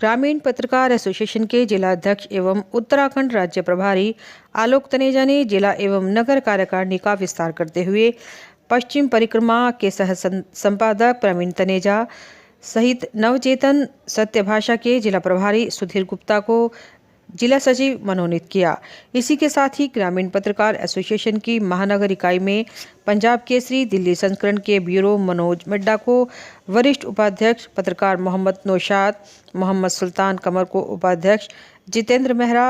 ग्रामीण पत्रकार एसोसिएशन के जिला अध्यक्ष एवं उत्तराखंड राज्य प्रभारी आलोक तनेजा ने जिला एवं नगर कार्यकारिणी का विस्तार करते हुए पश्चिम परिक्रमा के सह संपादक प्रवीण तनेजा सहित नवचेतन सत्यभाषा के जिला प्रभारी सुधीर गुप्ता को जिला सचिव मनोनीत किया। इसी के साथ ही ग्रामीण पत्रकार एसोसिएशन की महानगर इकाई में पंजाब केसरी दिल्ली संस्करण के ब्यूरो मनोज मिड्डा को वरिष्ठ उपाध्यक्ष, पत्रकार मोहम्मद नौशाद, मोहम्मद सुल्तान कमर को उपाध्यक्ष, जितेंद्र मेहरा,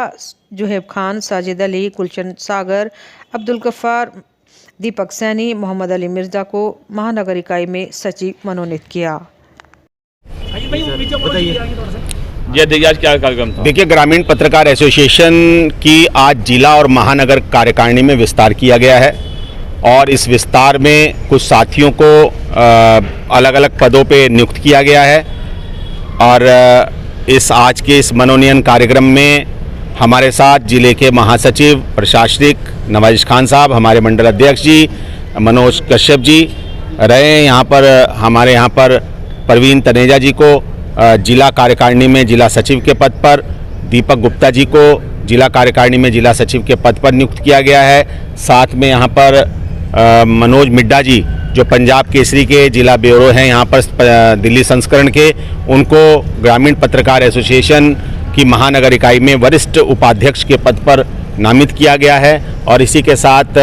जुहेब खान, साजिद अली, गुलशन सागर, अब्दुल गफ्फार, दीपक सैनी, मोहम्मद अली मिर्जा को महानगर इकाई में सचिव मनोनीत किया। क्या कार्यक्रम था? देखिए, ग्रामीण पत्रकार एसोसिएशन की आज जिला और महानगर कार्यकारिणी में विस्तार किया गया है और इस विस्तार में कुछ साथियों को अलग अलग पदों पे नियुक्त किया गया है। और इस आज के इस मनोनयन कार्यक्रम में हमारे साथ जिले के महासचिव प्रशासनिक नवाजिश खान साहब, हमारे मंडल अध्यक्ष जी मनोज कश्यप जी रहे। यहाँ पर हमारे यहाँ पर प्रवीण तनेजा जी को जिला कार्यकारिणी में जिला सचिव के पद पर, दीपक गुप्ता जी को जिला कार्यकारिणी में जिला सचिव के पद पर नियुक्त किया गया है। साथ में यहाँ पर मनोज मिड्डा जी जो पंजाब केसरी के जिला ब्यूरो हैं यहाँ पर दिल्ली संस्करण के, उनको ग्रामीण पत्रकार एसोसिएशन की महानगर इकाई में वरिष्ठ उपाध्यक्ष के पद पर नामित किया गया है। और इसी के साथ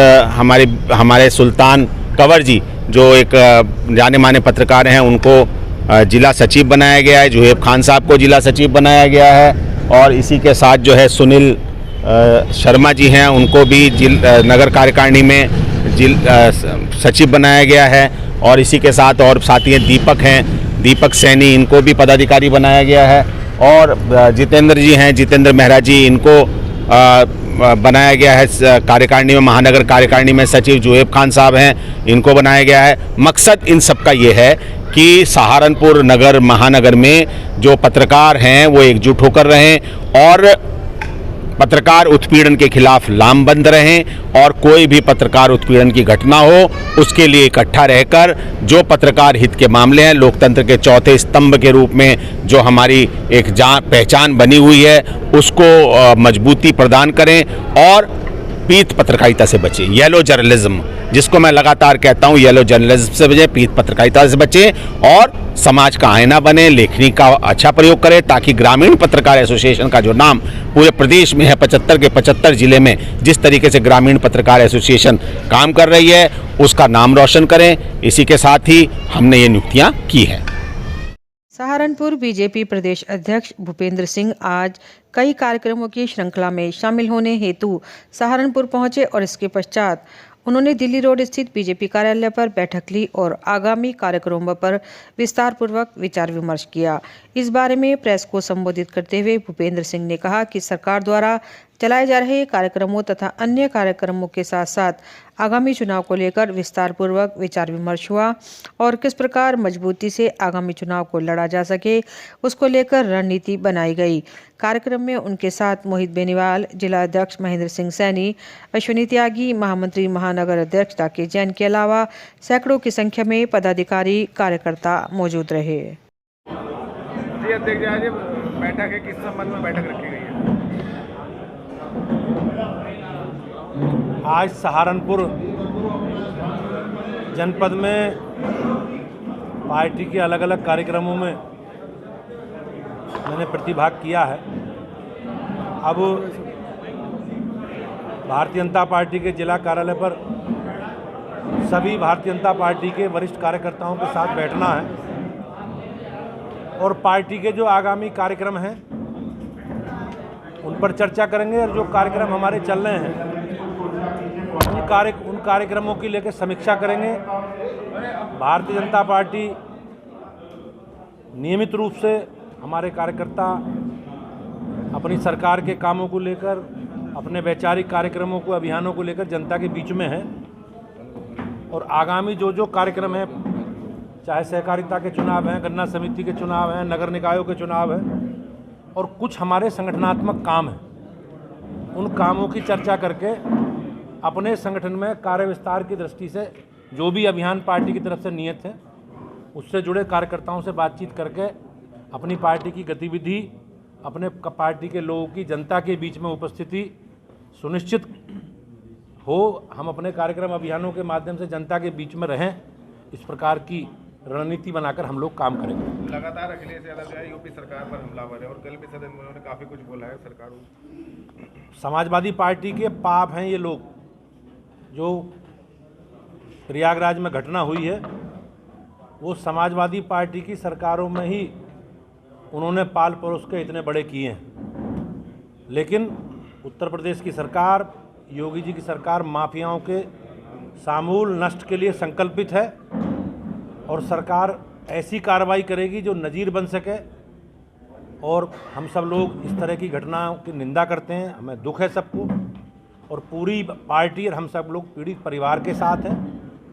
हमारे सुल्तान कंवर जी जो एक जाने माने पत्रकार हैं, उनको जिला सचिव बनाया गया है। जुहेब खान साहब को जिला सचिव बनाया गया है। और इसी के साथ जो है सुनील शर्मा जी हैं, उनको भी नगर कार्यकारिणी में सचिव बनाया गया है। और इसी के साथ और साथी दीपक हैं, दीपक सैनी, इनको भी पदाधिकारी बनाया गया है। और जितेंद्र जी हैं, जितेंद्र मेहरा जी, इनको बनाया गया है कार्यकारिणी में, महानगर कार्यकारिणी में सचिव। जुहेब खान साहब हैं, इनको बनाया गया है। मकसद इन सब का ये है कि सहारनपुर नगर महानगर में जो पत्रकार हैं वो एकजुट होकर रहें और पत्रकार उत्पीड़न के खिलाफ लामबंद रहें और कोई भी पत्रकार उत्पीड़न की घटना हो उसके लिए इकट्ठा रहकर जो पत्रकार हित के मामले हैं, लोकतंत्र के चौथे स्तंभ के रूप में जो हमारी एक पहचान बनी हुई है, उसको मजबूती प्रदान करें और पीत पत्रकारिता से बचें। येलो जर्नलिज्म जिसको मैं लगातार कहता हूं, येलो जर्नलिज्म से बचें, पीत पत्रकारिता से बचें और समाज का आईना बने, लेखनी का अच्छा प्रयोग करें ताकि ग्रामीण पत्रकार एसोसिएशन का जो नाम पूरे प्रदेश में है, 75 के 75 जिले में जिस तरीके से ग्रामीण पत्रकार एसोसिएशन काम कर रही है, उसका नाम रोशन करें। इसी के साथ ही हमने ये नियुक्तियाँ की हैं। सहारनपुर बीजेपी प्रदेश अध्यक्ष भूपेंद्र सिंह आज कई कार्यक्रमों की श्रृंखला में शामिल होने हेतु सहारनपुर पहुंचे और इसके पश्चात उन्होंने दिल्ली रोड स्थित बीजेपी कार्यालय पर बैठक ली और आगामी कार्यक्रमों पर विस्तार पूर्वक विचार विमर्श किया। इस बारे में प्रेस को संबोधित करते हुए भूपेंद्र सिंह ने कहा कि सरकार द्वारा चलाए जा रहे कार्यक्रमों तथा अन्य कार्यक्रमों के साथ साथ आगामी चुनाव को लेकर विस्तार पूर्वक विचार विमर्श हुआ और किस प्रकार मजबूती से आगामी चुनाव को लड़ा जा सके उसको लेकर रणनीति बनाई गई। कार्यक्रम में उनके साथ मोहित बेनीवाल, जिला अध्यक्ष महेंद्र सिंह सैनी, अश्विनी त्यागी, महामंत्री महानगर अध्यक्ष ताकि जैन के अलावा सैकड़ों की संख्या में पदाधिकारी कार्यकर्ता मौजूद रहे। बैठक है, किस संबंध में बैठक रखी गई है? आज सहारनपुर जनपद में पार्टी के अलग अलग कार्यक्रमों में मैंने प्रतिभाग किया है। अब भारतीय जनता पार्टी के जिला कार्यालय पर सभी भारतीय जनता पार्टी के वरिष्ठ कार्यकर्ताओं के साथ बैठना है और पार्टी के जो आगामी कार्यक्रम हैं उन पर चर्चा करेंगे और जो कार्यक्रम हमारे चल रहे हैं उन कार्यक्रमों की लेकर समीक्षा करेंगे। भारतीय जनता पार्टी नियमित रूप से हमारे कार्यकर्ता अपनी सरकार के कामों को लेकर, अपने वैचारिक कार्यक्रमों को, अभियानों को लेकर जनता के बीच में है और आगामी जो कार्यक्रम है, चाहे सहकारिता के चुनाव हैं, गन्ना समिति के चुनाव हैं, नगर निकायों के चुनाव हैं और कुछ हमारे संगठनात्मक काम हैं, उन कामों की चर्चा करके अपने संगठन में कार्य विस्तार की दृष्टि से जो भी अभियान पार्टी की तरफ से नियत है उससे जुड़े कार्यकर्ताओं से बातचीत करके अपनी पार्टी की गतिविधि अपने पार्टी के लोगों की जनता के बीच में उपस्थिति सुनिश्चित हो, हम अपने कार्यक्रम अभियानों के माध्यम से जनता के बीच में रहें, इस प्रकार की रणनीति बनाकर हम लोग काम करेंगे। लगातार अखिलेश यादव जो है यूपी सरकार पर हमलावर है और कल भी सदन में उन्होंने काफ़ी कुछ बोला है सरकार को। समाजवादी पार्टी के पाप हैं ये लोग। जो प्रयागराज में घटना हुई है वो समाजवादी पार्टी की सरकारों में ही उन्होंने पाल परोस के इतने बड़े किए हैं, लेकिन उत्तर प्रदेश की सरकार, योगी जी की सरकार माफियाओं के सामूल नष्ट के लिए संकल्पित है और सरकार ऐसी कार्रवाई करेगी जो नज़ीर बन सके। और हम सब लोग इस तरह की घटनाओं की निंदा करते हैं, हमें दुख है सबको, और पूरी पार्टी और हम सब लोग पीड़ित परिवार के साथ हैं।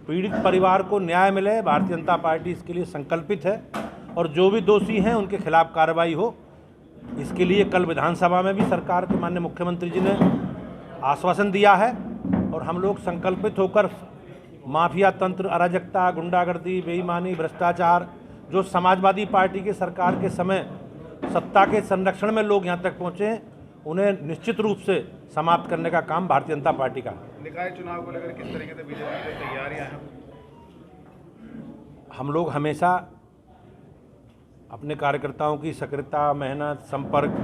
पीड़ित परिवार को न्याय मिले, भारतीय जनता पार्टी इसके लिए संकल्पित है और जो भी दोषी हैं उनके खिलाफ कार्रवाई हो, इसके लिए कल विधानसभा में भी सरकार के माननीय मुख्यमंत्री जी ने आश्वासन दिया है और हम लोग संकल्पित होकर माफिया तंत्र, अराजकता, गुंडागर्दी, बेईमानी, भ्रष्टाचार, जो समाजवादी पार्टी के सरकार के समय सत्ता के संरक्षण में लोग यहाँ तक पहुँचे, उन्हें निश्चित रूप से समाप्त करने का काम भारतीय जनता पार्टी का है। निकाय चुनाव को लेकर किस तरीके से बीजेपी की तैयारियां हैं? हम लोग हमेशा अपने कार्यकर्ताओं की सक्रियता, मेहनत, संपर्क,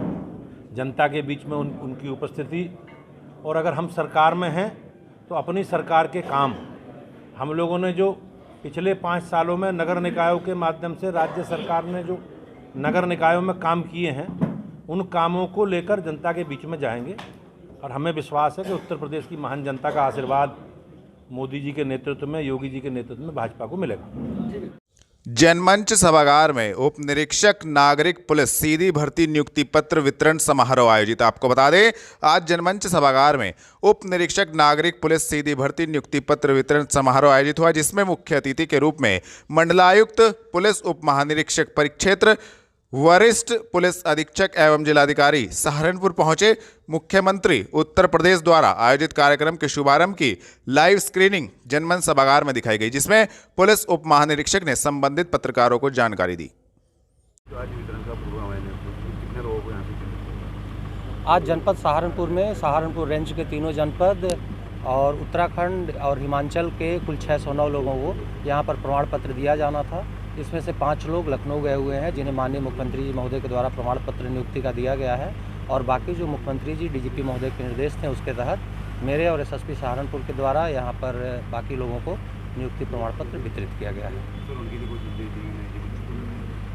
जनता के बीच में उनकी उपस्थिति, और अगर हम सरकार में हैं तो अपनी सरकार के काम, हम लोगों ने जो पिछले 5 सालों में नगर निकायों के माध्यम से राज्य सरकार ने जो नगर निकायों में काम किए हैं, उन कामों को लेकर जनता के बीच में जाएंगे और हमें विश्वास है कि उत्तर प्रदेश की महान जनता का आशीर्वाद मोदी जी के नेतृत्व में, योगी जी के नेतृत्व में भाजपा को मिलेगा। जनमंच सभागार में उप निरीक्षक नागरिक पुलिस सीधी भर्ती नियुक्ति पत्र वितरण समारोह आयोजित। आपको बता दें, आज जनमंच सभागार में उप निरीक्षक नागरिक पुलिस सीधी भर्ती नियुक्ति पत्र वितरण समारोह आयोजित हुआ, जिसमें मुख्य अतिथि के रूप में मंडलायुक्त पुलिस उप महानिरीक्षक परिक्षेत्र, वरिष्ठ पुलिस अधीक्षक एवं जिलाधिकारी सहारनपुर पहुंचे। मुख्यमंत्री उत्तर प्रदेश द्वारा आयोजित कार्यक्रम के शुभारंभ की लाइव स्क्रीनिंग जनमंच सभागार में दिखाई गई, जिसमें पुलिस उप महानिरीक्षक ने संबंधित पत्रकारों को जानकारी दी। आज जनपद सहारनपुर में सहारनपुर रेंज के तीनों जनपद और उत्तराखंड और हिमाचल के कुल 609 लोगों को यहाँ पर प्रमाण पत्र दिया जाना था। इसमें से 5 लोग लखनऊ गए हुए हैं, जिन्हें माननीय मुख्यमंत्री जी महोदय के द्वारा प्रमाण पत्र नियुक्ति का दिया गया है, और बाकी जो मुख्यमंत्री जी डीजीपी महोदय के निर्देश थे उसके तहत मेरे और एसएसपी सहारनपुर के द्वारा यहाँ पर बाकी लोगों को नियुक्ति प्रमाण पत्र वितरित किया गया है।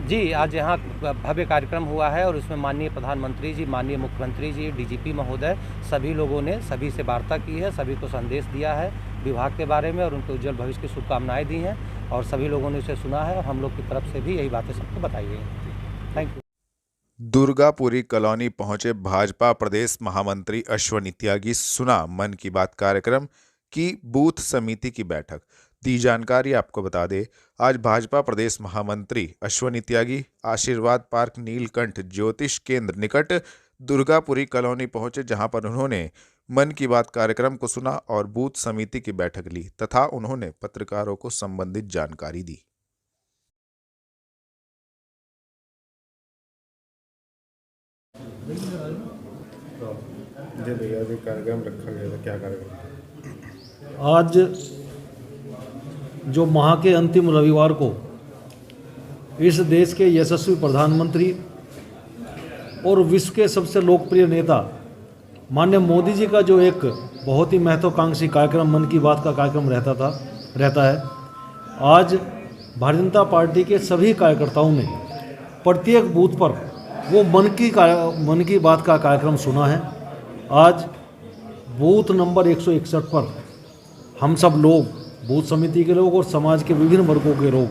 जी, आज यहाँ भव्य कार्यक्रम हुआ है और उसमें माननीय प्रधानमंत्री जी, माननीय मुख्यमंत्री जी, डीजीपी महोदय, सभी लोगों ने सभी से वार्ता की है, सभी को संदेश दिया है विभाग के बारे में और उनके उज्जवल भविष्य की शुभकामनाएं दी हैं और सभी लोगों ने उसे सुना है और हम लोग की तरफ से भी यही बातें सबको बताई गई हैं। Thank you. दुर्गापुरी कॉलोनी पहुंचे भाजपा प्रदेश महामंत्री अश्वनी त्यागी, सुना मन की बात कार्यक्रम की बूथ समिति की बैठक। दी जानकारी आपको बता दें, आज भाजपा प्रदेश महामंत्री अश्वनी त्यागी आशीर्वाद पार्क नीलकंठ ज्योतिष केंद्र निकट दुर्गापुरी कॉलोनी पहुंचे, जहां पर उन्होंने मन की बात कार्यक्रम को सुना और बूथ समिति की बैठक ली तथा उन्होंने पत्रकारों को संबंधित जानकारी दी। जी भैया, जो कार्यक्रम रखा गया था, क्या कार्यक्रम? आज जो माह के अंतिम रविवार को इस देश के यशस्वी प्रधानमंत्री और विश्व के सबसे लोकप्रिय नेता माननीय मोदी जी का जो एक बहुत ही महत्वाकांक्षी कार्यक्रम मन की बात का कार्यक्रम रहता है, आज भारतीय जनता पार्टी के सभी कार्यकर्ताओं ने प्रत्येक बूथ पर वो मन की बात का कार्यक्रम सुना है। आज बूथ नंबर 161 पर हम सब लोग, बूथ समिति के लोग और समाज के विभिन्न वर्गों के लोग,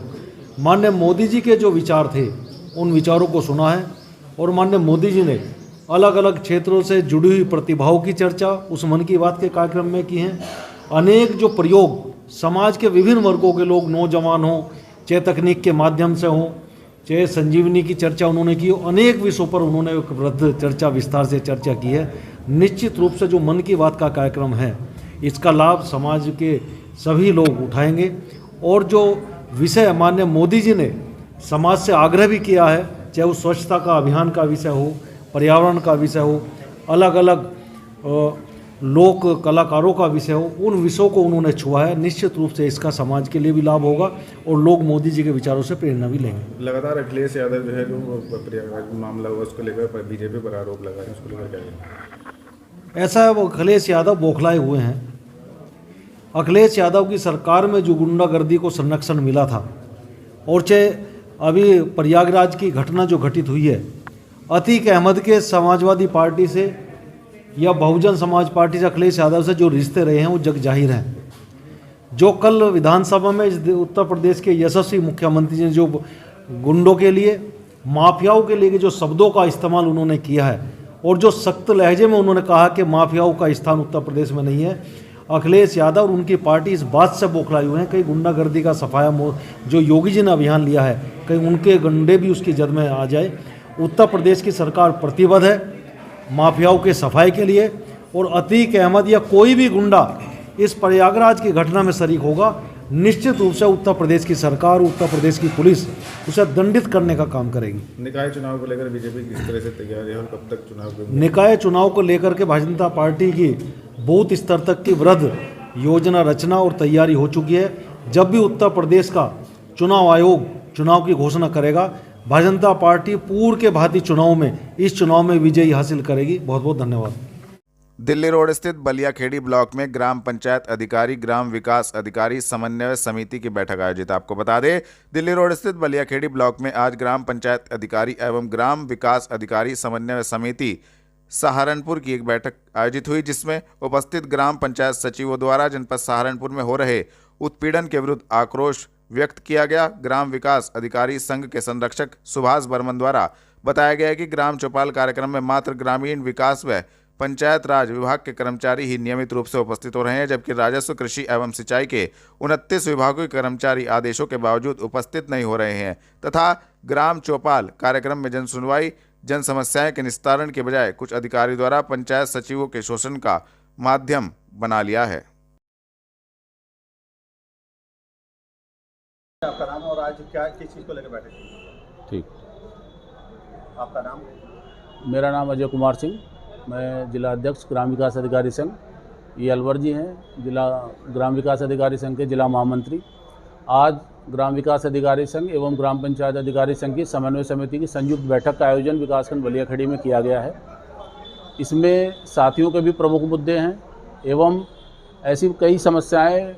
माननीय मोदी जी के जो विचार थे उन विचारों को सुना है और माननीय मोदी जी ने अलग अलग क्षेत्रों से जुड़ी हुई प्रतिभाओं की चर्चा उस मन की बात के कार्यक्रम में की हैं। अनेक जो प्रयोग समाज के विभिन्न वर्गों के लोग, नौजवान हों, चाहे तकनीक के माध्यम से हों, चाहे संजीवनी की चर्चा उन्होंने की, अनेक विषयों पर उन्होंने एक वृहद चर्चा, विस्तार से चर्चा की है। निश्चित रूप से जो मन की बात का कार्यक्रम है, इसका लाभ समाज के सभी लोग उठाएंगे और जो विषय माननीय मोदी जी ने समाज से आग्रह भी किया है, चाहे वो स्वच्छता का अभियान का विषय हो, पर्यावरण का विषय हो, अलग अलग लोक कलाकारों का विषय हो, उन विषयों को उन्होंने छुआ है। निश्चित रूप से इसका समाज के लिए भी लाभ होगा और लोग मोदी जी के विचारों से प्रेरणा भी लेंगे। लगातार अखिलेश यादव जो है जो प्रयागराज में मामला हुआ उसको लेकर बीजेपी पर आरोप लगा है, उसको लेकर क्या कहेंगे? ऐसा है, वो अखिलेश यादव बौखलाए हुए हैं। अखिलेश यादव की सरकार में जो गुंडागर्दी को संरक्षण मिला था, और चाहे अभी प्रयागराज की घटना जो घटित हुई है, अतीक अहमद के समाजवादी पार्टी से या बहुजन समाज पार्टी से अखिलेश यादव से जो रिश्ते रहे हैं वो जग जाहिर हैं। जो कल विधानसभा में उत्तर प्रदेश के यशस्वी मुख्यमंत्री ने जो गुंडों के लिए, माफियाओं के लिए जो शब्दों का इस्तेमाल उन्होंने किया है और जो सख्त लहजे में उन्होंने कहा कि माफियाओं का स्थान उत्तर प्रदेश में नहीं है, अखिलेश यादव और उनकी पार्टी इस बात से बौखलाए हुए हैं कहीं गुंडागर्दी का सफाया जो योगी जी ने अभियान लिया है, कहीं उनके गुंडे भी उसकी जद में आ जाए। उत्तर प्रदेश की सरकार प्रतिबद्ध है माफियाओं के सफाई के लिए, और अतीक अहमद या कोई भी गुंडा इस प्रयागराज की घटना में शरीक होगा, निश्चित रूप से उत्तर प्रदेश की सरकार, उत्तर प्रदेश की पुलिस उसे दंडित करने का काम करेगी। निकाय चुनाव को लेकर बीजेपी किस तरह से तैयार है और कब तक चुनाव? निकाय चुनाव को लेकर के भारतीय जनता पार्टी की बूथ स्तर तक की वृहद योजना रचना और तैयारी हो चुकी है। जब भी उत्तर प्रदेश का चुनाव आयोग चुनाव की घोषणा करेगा, भारतीय जनता पार्टी पूर्व के भांति इस चुनाव में विजयी हासिल करेगी। बहुत बहुत धन्यवाद। दिल्ली रोड स्थित बलियाखेड़ी ब्लॉक में ग्राम पंचायत अधिकारी, ग्राम विकास अधिकारी समन्वय समिति की बैठक आयोजित। आपको बता दें, दिल्ली रोड स्थित बलियाखेड़ी ब्लॉक में आज ग्राम पंचायत अधिकारी एवं ग्राम विकास अधिकारी समन्वय समिति सहारनपुर की एक बैठक आयोजित हुई, जिसमें उपस्थित ग्राम पंचायत सचिवों द्वारा जनपद सहारनपुर में हो रहे उत्पीड़न के विरुद्ध आक्रोश व्यक्त किया गया। ग्राम विकास अधिकारी संघ के संरक्षक सुभाष बर्मन द्वारा बताया गया कि ग्राम चौपाल कार्यक्रम में मात्र ग्रामीण विकास व पंचायत राज विभाग के कर्मचारी ही नियमित रूप से उपस्थित हो रहे हैं, जबकि राजस्व, कृषि एवं सिंचाई के 29 विभागों के कर्मचारी आदेशों के बावजूद उपस्थित नहीं हो रहे हैं तथा ग्राम चौपाल कार्यक्रम में जन सुनवाई, जन समस्याएं के निस्तारण के बजाय कुछ अधिकारी द्वारा पंचायत सचिवों के शोषण का माध्यम बना लिया है। आपका नाम और आज क्या किस चीज़ को लेकर बैठे? ठीक, आपका नाम? मेरा नाम अजय कुमार सिंह, मैं जिला अध्यक्ष ग्राम विकास अधिकारी संघ। ये अलवर जी हैं, जिला ग्राम विकास अधिकारी संघ के जिला महामंत्री। आज ग्राम विकास अधिकारी संघ एवं ग्राम पंचायत अधिकारी संघ की समन्वय समिति की संयुक्त बैठक का आयोजन विकासखंड बलियाखेड़ी में किया गया है। इसमें साथियों के भी प्रमुख मुद्दे हैं एवं ऐसी कई समस्याएं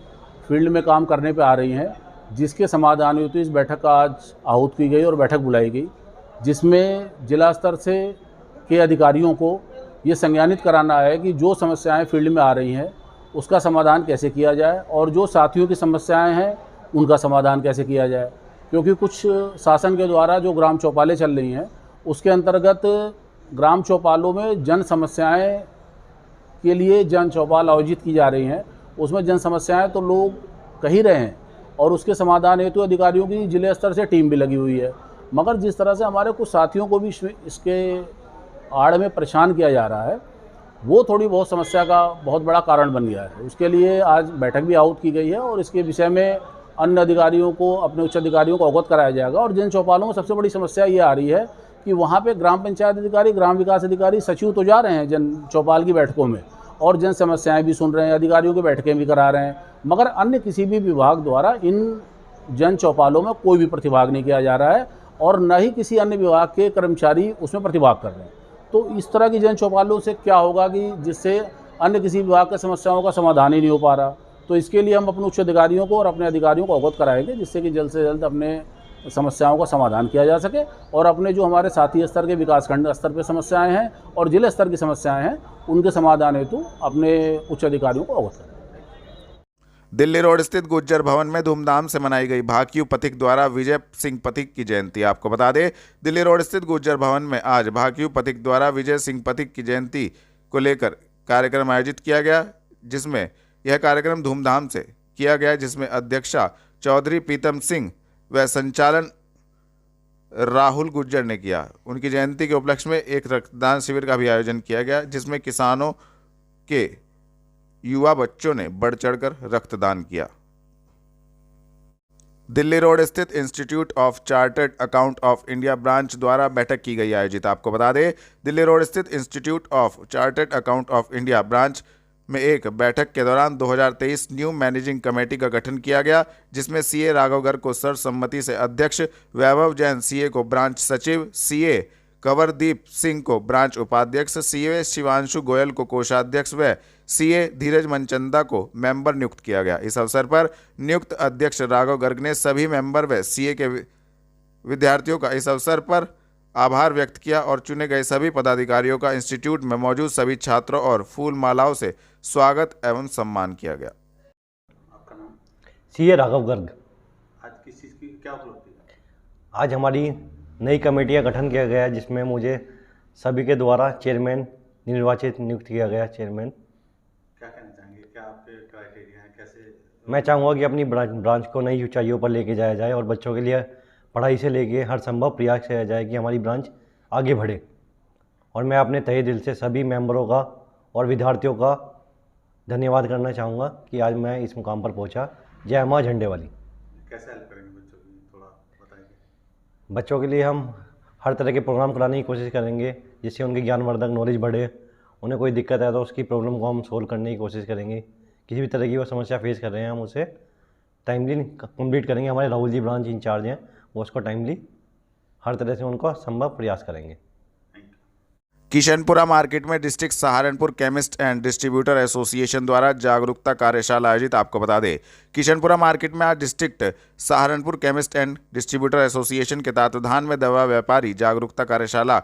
फील्ड में काम करने पे आ रही हैं, जिसके समाधान हेतु इस बैठक का आज आहूत की गई और बैठक बुलाई गई, जिसमें जिला स्तर से के अधिकारियों को ये संज्ञानित कराना है कि जो समस्याएं फील्ड में आ रही हैं उसका समाधान कैसे किया जाए और जो साथियों की समस्याएं हैं उनका समाधान कैसे किया जाए। क्योंकि कुछ शासन के द्वारा जो ग्राम चौपालें चल रही हैं उसके अंतर्गत ग्राम चौपालों में जन समस्याएं के लिए जन चौपाल आयोजित की जा रही हैं, उसमें जन समस्याएं तो लोग कह ही रहे हैं और उसके समाधान हेतु अधिकारियों की जिले स्तर से टीम भी लगी हुई है। मगर जिस तरह से हमारे कुछ साथियों को भी इसके आड़ में परेशान किया जा रहा है, वो थोड़ी बहुत समस्या का बहुत बड़ा कारण बन गया है। उसके लिए आज बैठक भी आहूत की गई है और इसके विषय में अन्य अधिकारियों को, अपने उच्च अधिकारियों को अवगत कराया जाएगा। और जिन चौपालों में सबसे बड़ी समस्या ये आ रही है कि वहाँ पे ग्राम पंचायत अधिकारी, ग्राम विकास अधिकारी, सचिव तो जा रहे हैं जन चौपाल की बैठकों में और जन समस्याएं भी सुन रहे हैं, अधिकारियों की बैठकें भी करा रहे हैं, मगर अन्य किसी भी विभाग द्वारा इन जन चौपालों में कोई भी प्रतिभाग नहीं किया जा रहा है और न ही किसी अन्य विभाग के कर्मचारी उसमें प्रतिभाग कर रहे हैं। तो इस तरह की जन चौपालों से क्या होगा कि जिससे अन्य किसी विभाग की समस्याओं का समाधान ही नहीं हो पा रहा। तो इसके लिए हम अपने उच्च अधिकारियों को और अपने अधिकारियों को अवगत कराएंगे, जिससे कि जल्द से जल्द अपने समस्याओं का समाधान किया जा सके और अपने जो हमारे साथी स्तर के विकासखंड स्तर पर समस्याएं हैं और जिले स्तर की समस्याएं हैं उनके समाधान हेतु अपने उच्च अधिकारियों को अवगत करें। दिल्ली रोड स्थित गुज्जर भवन में धूमधाम से मनाई गई भाकियू पथिक द्वारा विजय सिंह पथिक की जयंती। आपको बता दें, दिल्ली रोड स्थित गुज्जर भवन में आज भाकियू पथिक द्वारा विजय सिंह पथिक की जयंती को लेकर कार्यक्रम आयोजित किया गया, जिसमें यह कार्यक्रम धूमधाम से किया गया, जिसमें अध्यक्षा चौधरी प्रीतम सिंह व संचालन राहुल गुज्जर ने किया। उनकी जयंती के उपलक्ष्य में एक रक्तदान शिविर का भी आयोजन किया गया, जिसमें किसानों के युवा बच्चों ने बढ़ चढ़कर रक्तदान किया। दिल्ली रोड स्थित institute of chartered account of India branch द्वारा बैठक की गई आयोजित। आपको बता दें, दिल्ली रोड स्थित institute of chartered account of India branch में एक बैठक के दौरान 2023 न्यू मैनेजिंग कमेटी का गठन किया गया, जिसमें सीए राघव गर्ग को सर्वसम्मति से अध्यक्ष, वैभव जैन सीए को ब्रांच सचिव, सीए कंवरदीप सिंह को ब्रांच उपाध्यक्ष, सीए शिवांशु गोयल को कोषाध्यक्ष व सीए धीरज मनचंदा को मेंबर नियुक्त किया गया। इस अवसर पर नियुक्त अध्यक्ष राघव गर्ग ने सभी मेंबर व सीए के विद्यार्थियों का इस अवसर पर आभार व्यक्त किया और चुने गए सभी पदाधिकारियों का इंस्टीट्यूट में मौजूद सभी छात्रों और फूल मालाओं से स्वागत एवं सम्मान किया गया। सीए राघव गर्ग। आज किस चीज़ की क्या उपलब्धि है? आज हमारी नई कमेटी का गठन किया गया है, जिसमें मुझे सभी के द्वारा चेयरमैन निर्वाचित नियुक्त किया गया। चेयरमैन क्या कहना चाहेंगे, क्या आपके क्राइटेरिया हैं, कैसे? मैं चाहूँगा कि अपनी ब्रांच को नई ऊंचाइयों पर लेके जाया जाए और बच्चों के लिए पढ़ाई से लेके हर संभव प्रयास किया जाए कि हमारी ब्रांच आगे बढ़े। और मैं अपने तहे दिल से सभी मेंबरों का और विद्यार्थियों का धन्यवाद करना चाहूँगा कि आज मैं इस मुकाम पर पहुँचा। जय माँ झंडे वाली। कैसे हेल्प करेंगे बच्चों की, थोड़ा बताइए। बच्चों के लिए हम हर तरह के प्रोग्राम कराने की कोशिश करेंगे, जिससे उनकी ज्ञानवर्धक नॉलेज बढ़े। उन्हें कोई दिक्कत है तो उसकी प्रॉब्लम को हम सोल्व करने की कोशिश करेंगे। किसी भी तरह की वो समस्या फेस कर रहे हैं, हम उसे टाइमली कंप्लीट करेंगे। हमारे राहुल जी ब्रांच इंचार्ज हैं, वो उसको टाइमली हर तरह से उनको संभव प्रयास करेंगे। किशनपुरा मार्केट में district Saharanpur chemist and distributor association द्वारा जागरूकता कार्यशाला आयोजित। आपको बता दें, किशनपुरा मार्केट में आज district Saharanpur chemist and distributor association के तत्वावधान में दवा व्यापारी जागरूकता कार्यशाला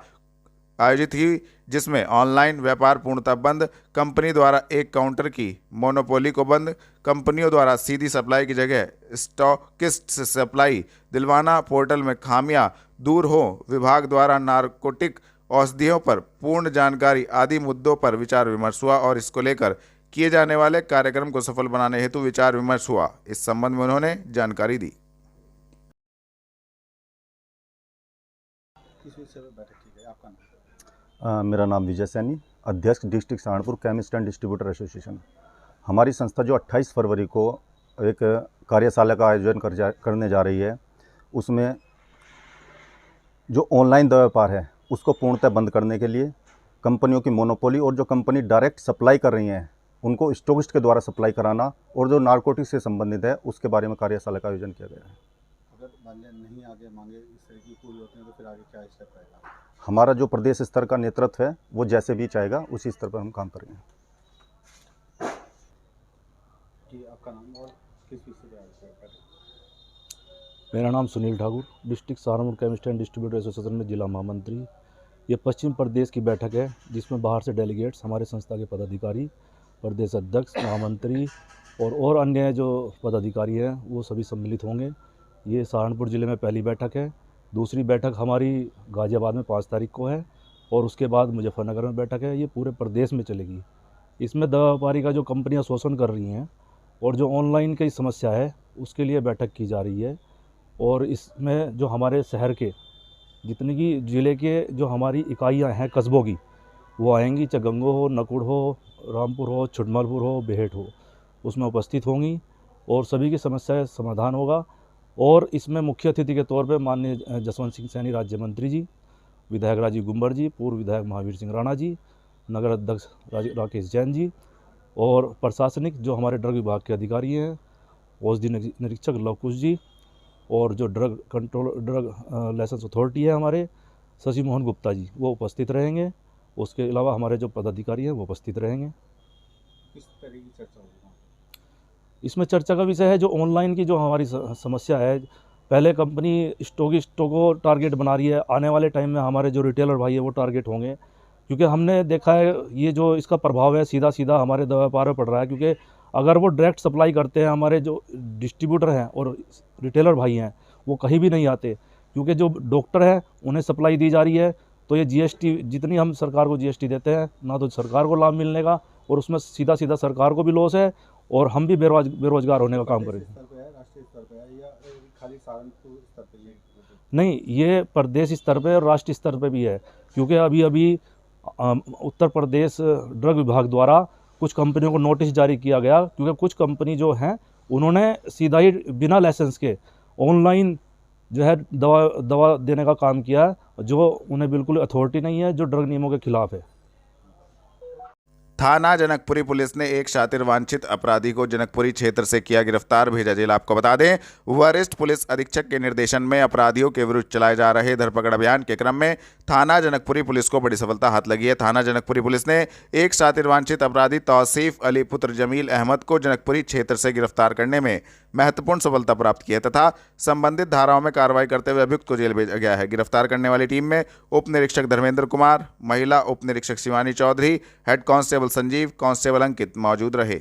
आयोजित हुई, जिसमें ऑनलाइन व्यापार पूर्णतः बंद, कंपनी द्वारा एक काउंटर की मोनोपोली को बंद, कंपनियों द्वारा सीधी सप्लाई की जगह स्टॉकिस्ट से सप्लाई दिलवाना, पोर्टल में खामियां दूर हो, विभाग द्वारा नारकोटिक औषधियों पर पूर्ण जानकारी आदि मुद्दों पर विचार विमर्श हुआ और इसको लेकर किए जाने वाले कार्यक्रम को सफल बनाने हेतु विचार विमर्श हुआ। इस संबंध में उन्होंने जानकारी दी। किस विषय पर बैठक की गई, आपका नाम? मेरा नाम विजय सैनी, अध्यक्ष district Saharanpur chemist and distributor association. हमारी संस्था जो 28 फरवरी को एक कार्यशाला का आयोजन करने जा रही है, उसमें जो ऑनलाइन दवा व्यापार है उसको पूर्णतः बंद करने के लिए, कंपनियों की मोनोपोली और जो कंपनी डायरेक्ट सप्लाई कर रही हैं उनको स्टॉकिस्ट के द्वारा सप्लाई कराना, और जो नारकोटिक से संबंधित है उसके बारे में कार्यशाला का आयोजन किया गया है। अगर मान्य नहीं आगे मांगे इस तरह की पूरी होती है तो फिर आगे क्या स्टेप रहेगा? हमारा जो प्रदेश स्तर का नेतृत्व है वो जैसे भी चाहेगा उसी स्तर पर हम काम करेंगे। जी, आपका नाम और किस विषय पर? मेरा नाम Sunil Thakur, district Saharanpur chemist and distributor association में जिला महामंत्री। ये पश्चिम प्रदेश की बैठक है, जिसमें बाहर से डेलीगेट्स, हमारे संस्था के पदाधिकारी, प्रदेश अध्यक्ष, महामंत्री और अन्य जो पदाधिकारी हैं वो सभी सम्मिलित होंगे। ये सहारनपुर ज़िले में पहली बैठक है। दूसरी बैठक हमारी गाज़ियाबाद में 5 तारीख को है और उसके बाद मुजफ्फरनगर में बैठक है। ये पूरे प्रदेश में चलेगी। इसमें दवा व्यापारी का जो कंपनियाँ शोषण कर रही हैं और जो ऑनलाइन की समस्या है उसके लिए बैठक की जा रही है। और इसमें जो हमारे शहर के जितनी की ज़िले के जो हमारी इकाइयाँ हैं कस्बों की, वो आएंगी, चाहे गंगो हो, नकुड़ हो, रामपुर हो, छुटमलपुर हो, बेहेट हो, उसमें उपस्थित होंगी और सभी की समस्या समाधान होगा। और इसमें मुख्य अतिथि के तौर पे माननीय जसवंत सिंह सैनी राज्य मंत्री जी, विधायक राजीव गुम्बर जी, पूर्व विधायक महावीर सिंह राणा जी, नगर अध्यक्ष राकेश जैन जी और प्रशासनिक जो हमारे ड्रग विभाग के अधिकारी हैं, औषधि निरीक्षक लवकुश जी और जो ड्रग लाइसेंस अथॉरिटी है हमारे शशि मोहन गुप्ता जी, वो उपस्थित रहेंगे। उसके अलावा हमारे जो पदाधिकारी हैं वो उपस्थित रहेंगे। किस तरह की चर्चा होगी? इसमें चर्चा का विषय है जो ऑनलाइन की जो हमारी समस्या है। पहले कंपनी स्टॉकिस्टों को टारगेट बना रही है, आने वाले टाइम में हमारे जो रिटेलर भाई है वो टारगेट होंगे, क्योंकि हमने देखा है ये जो इसका प्रभाव है सीधा सीधा हमारे दवा व्यापार पर पड़ रहा है। क्योंकि अगर वो डायरेक्ट सप्लाई करते हैं, हमारे जो डिस्ट्रीब्यूटर हैं और रिटेलर भाई हैं वो कहीं भी नहीं आते, क्योंकि जो डॉक्टर हैं उन्हें सप्लाई दी जा रही है। तो ये जीएसटी जितनी हम सरकार को जीएसटी देते हैं, ना तो सरकार को लाभ मिलने का और उसमें सीधा सीधा सरकार को भी लॉस है और हम भी बेरोजगार होने का काम करेंगे। राष्ट्रीय स्तर पर है या खाली सहारनपुर स्तर पर? नहीं, ये प्रदेश स्तर पे और राष्ट्रीय स्तर पे भी है, क्योंकि अभी उत्तर प्रदेश ड्रग विभाग द्वारा कुछ कंपनियों को नोटिस जारी किया गया, क्योंकि कुछ कंपनी जो हैं उन्होंने सीधा ही बिना लाइसेंस के ऑनलाइन जो है दवा देने का काम किया, जो उन्हें बिल्कुल अथॉरिटी नहीं है, जो ड्रग नियमों के खिलाफ है। थाना जनकपुरी पुलिस ने एक शातिर वांछित अपराधी को जनकपुरी क्षेत्र से किया गिरफ्तार, भेजा जेल। आपको बता दें, वरिष्ठ पुलिस अधीक्षक के निर्देशन में अपराधियों के विरुद्ध चलाए जा रहे धरपकड़ अभियान के क्रम में थाना जनकपुरी पुलिस को बड़ी सफलता हाथ लगी है। थाना जनकपुरी पुलिस ने एक शातिर वांछित अपराधी तौसीफ अली पुत्र जमील अहमद को जनकपुरी क्षेत्र से गिरफ्तार करने में महत्वपूर्ण सफलता प्राप्त की है तथा संबंधित धाराओं में कार्रवाई करते हुए अभियुक्त को जेल भेजा गया है। गिरफ्तार करने वाली टीम में उप निरीक्षक धर्मेंद्र कुमार, महिला उप निरीक्षक Shivani Chaudhary, head constable Sanjeev, constable Ankit मौजूद रहे।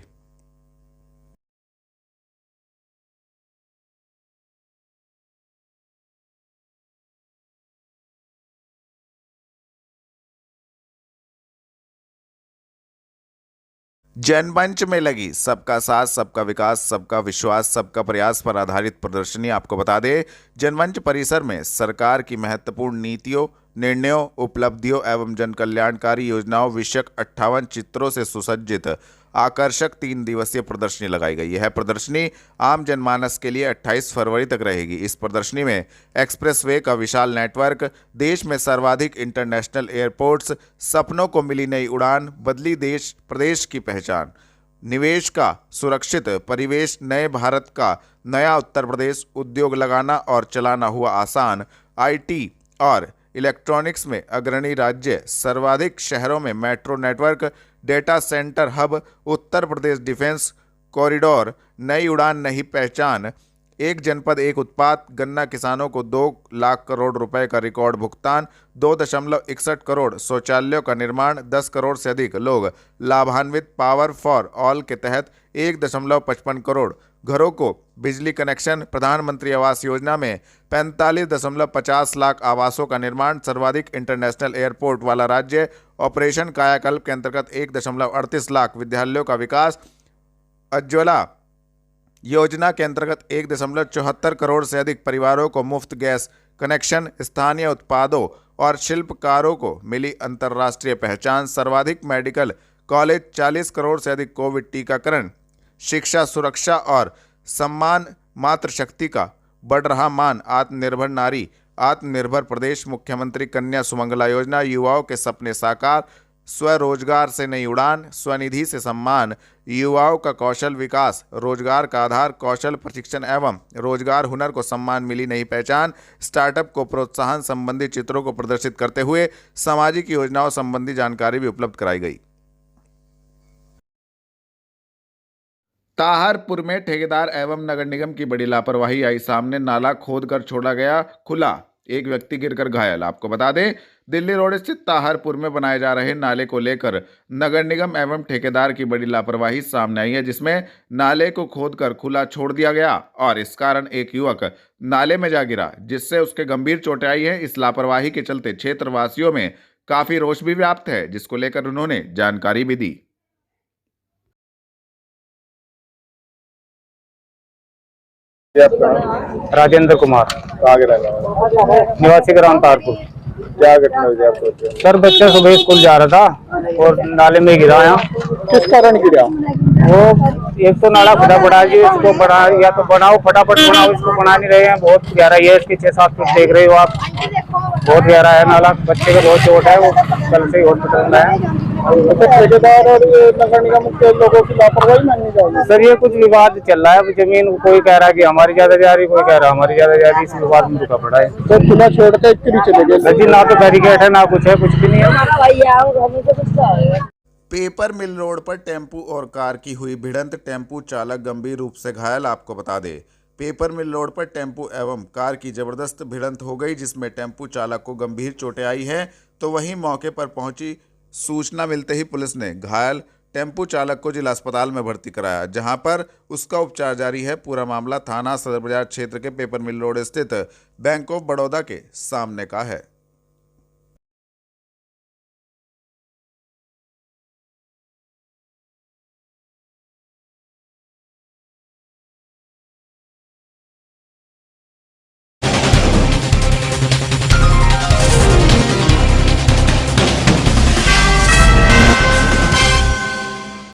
जनमंच में लगी सबका साथ, सबका विकास, सबका विश्वास, सबका प्रयास पर आधारित प्रदर्शनी। आपको बता दें, जनमंच परिसर में सरकार की महत्वपूर्ण नीतियों, निर्णयों, उपलब्धियों एवं जन कल्याणकारी योजनाओं विषयक 58 चित्रों से सुसज्जित आकर्षक 3 दिवसीय प्रदर्शनी लगाई गई है। प्रदर्शनी आम जनमानस के लिए 28 फरवरी तक रहेगी। इस प्रदर्शनी में एक्सप्रेसवे का विशाल नेटवर्क, देश में सर्वाधिक इंटरनेशनल एयरपोर्ट्स, सपनों को मिली नई उड़ान, बदली देश प्रदेश की पहचान, निवेश का सुरक्षित परिवेश, नए भारत का नया उत्तर प्रदेश, उद्योग लगाना और चलाना हुआ आसान, IT और इलेक्ट्रॉनिक्स में अग्रणी राज्य, सर्वाधिक शहरों में metro network, data centre hub, Uttar Pradesh defence corridor, नई उड़ान नई पहचान, एक जनपद एक उत्पाद, गन्ना किसानों को 2 लाख करोड़ रुपए का रिकॉर्ड भुगतान, 2.61 करोड़ शौचालयों का निर्माण, 10 करोड़ से अधिक लोग लाभान्वित, पावर फॉर ऑल के तहत 1.55 करोड़ घरों को बिजली कनेक्शन, प्रधानमंत्री आवास योजना में 45.50 लाख आवासों का निर्माण, सर्वाधिक इंटरनेशनल एयरपोर्ट वाला राज्य, ऑपरेशन कायाकल्प के अंतर्गत 1.38 लाख विद्यालयों का विकास, उज्ज्वला योजना के अंतर्गत 1.74 करोड़ से अधिक परिवारों को मुफ्त गैस कनेक्शन, स्थानीय उत्पादों और शिल्पकारों को मिली अंतर्राष्ट्रीय पहचान, सर्वाधिक मेडिकल कॉलेज, 40 करोड़ से अधिक कोविड टीकाकरण, शिक्षा, सुरक्षा और सम्मान, मातृशक्ति का बढ़ रहा मान, आत्मनिर्भर नारी, आत्मनिर्भर प्रदेश, मुख्यमंत्री कन्या सुमंगला योजना, युवाओं के सपने साकार, स्वरोजगार से नई उड़ान, स्वनिधि से सम्मान, युवाओं का कौशल विकास, रोजगार का आधार, कौशल प्रशिक्षण एवं रोजगार हुनर को सम्मान मिली नई पहचान, स्टार्टअप को प्रोत्साहन संबंधी चित्रों को प्रदर्शित करते हुए सामाजिक योजनाओं संबंधी जानकारी भी उपलब्ध कराई गई। ताहरपुर में ठेकेदार एवं नगर निगम की बड़ी लापरवाही आई सामने, नाला खोदकर छोड़ा गया खुला, एक व्यक्ति गिरकर घायल। आपको बता दें, दिल्ली रोड स्थित ताहरपुर में बनाए जा रहे नाले को लेकर नगर निगम एवं ठेकेदार की बड़ी लापरवाही सामने आई है, जिसमें नाले को खोदकर खुला छोड़ दिया गया और इस कारण एक युवक नाले में जा गिरा, जिससे उसके गंभीर चोटें आई है। इस लापरवाही के चलते क्षेत्रवासियों में काफी रोष भी व्याप्त है, जिसको लेकर उन्होंने जानकारी भी दी। राजेंद्र कुमार, निवासी ग्राम तारपुर। क्या घटना हुई? सर, बच्चा सुबह स्कूल जा रहा था और नाले में गिरा। यहाँ किस कारण गिरा? वो एक तो नाला फटा पड़ा जी, इसको बना या तो बनाओ, फटाफट बनाओ, इसको बना नहीं रहे हैं। बहुत गहरा है, इसकी 6-7 फुट देख रहे हो आप, बहुत गहरा है नाला। बच्चे को बहुत चोट है, वो कल से हॉस्पिटल में है। ठेकेदार और नगर निगम के लोगों की लापरवाही माननी चाहिए। सर, ये कुछ विवाद चल रहा है, जमीन कोई कह रहा है कि हमारी ज्यादा जा रही, कोई कह रहा है हमारी ज्यादा जा रही, इस विवाद में रुका पड़ा है। तो खुला छोड़ के चले गए जी, ना तो बैरिकेड है ना कुछ है, कुछ भी नहीं है। पेपर मिल रोड पर टेम्पू और कार की हुई भिड़ंत, टेम्पू चालक गंभीर रूप से घायल। आपको बता दें, पेपर मिल रोड पर टेम्पू एवं कार की जबरदस्त भिड़ंत हो गई, जिसमें टेम्पू चालक को गंभीर चोटें आई हैं। तो वहीं मौके पर पहुंची सूचना मिलते ही पुलिस ने घायल टेम्पू चालक को जिला अस्पताल में भर्ती कराया, जहां पर उसका उपचार जारी है। पूरा मामला थाना सदर बाजार क्षेत्र के पेपर मिल रोड स्थित बैंक ऑफ बड़ौदा के सामने का है।